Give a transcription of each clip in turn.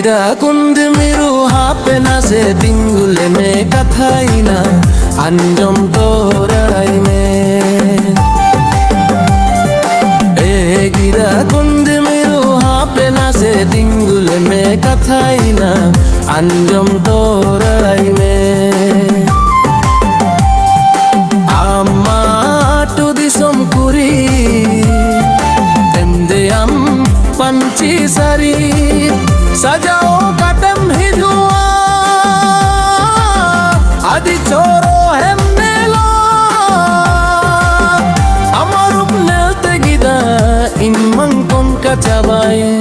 गिरा कुंद मिरु हापे ना से तिंगुले में कथाई ना अंजम तोराई में गिरा कुंद मिरु हापे ना से तिंगुले में कथाई ना अंजम तोराई में आमा टू दिसम कुरी पंची सरी सजाओ कदम ही धुआ आदि छोरो है मेलो अमर उपनेते गिदा इन मंगकों का चबाए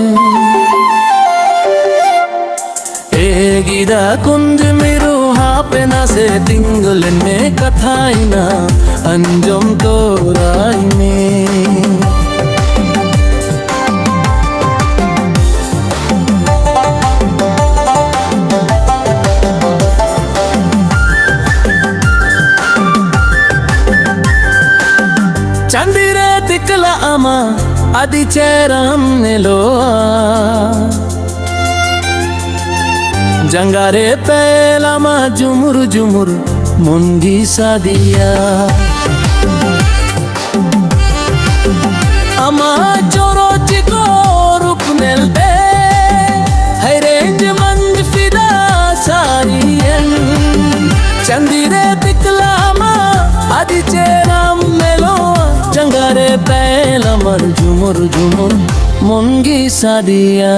गिदा कुंज मिरु हापे ना से तिंगुल में कथाई ना अंजम तोराई में चंदिरे तिकला अमा आदि चेरम नेलोआ जंगारे पेलामा जुमुर जुमुर मुंगी सादिया अमा चोरो चिको रूप नेलते है रेंज मंज फिदा सारियन चंदिरे तिकला अमा आदि चेरम नेलोआ जंगारे पेलामा जुमुर जुमुर मुंगी सादिया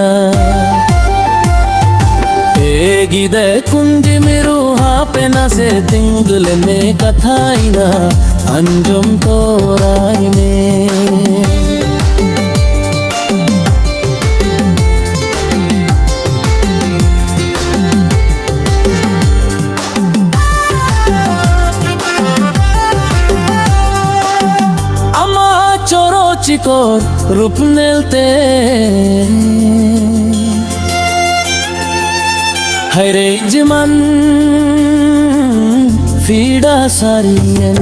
गिदे कुंज मिरु हापे ना से तिंगुल में कथाई ना अंजम तोराई में अमा चोरो चिकोर रूप नेलते हरे जमन फीडा सारियन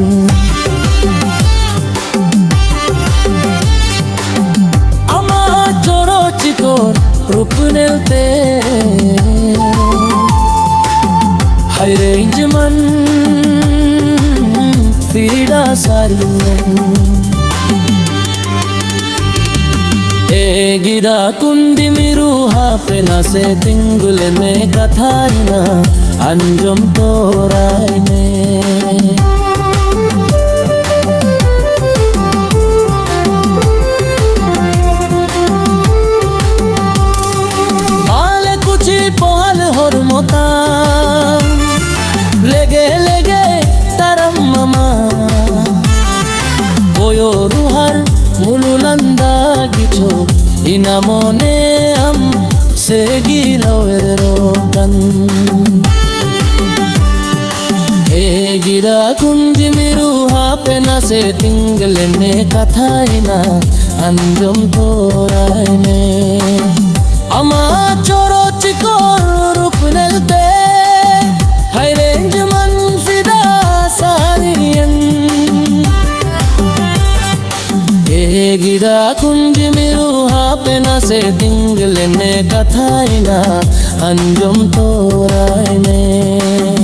अमा चोरो चिकोर रूप नेलते हरे जमन फीडा सारियन गिरा कुंदी मिरु हापे ना से तिंगुल में कथाई ना अंजम तोराई में बाले कुची पोहल होर मोता लेगे लेगे तरम ममा बोयो रुहर मुलुलंदा गिचो इना मोने हम से गिलोवेरोगन गिरा कुंज मिरु हापे ना से तिंगुल में कथाई ना अंजम तोराई में अमा चोरो चिकोर रूप नेलते है रेंज मन फिदा सारियन गिरा कुंज मिरु हापे ना से तिंगुल में कथाई ना अंजम तोराई में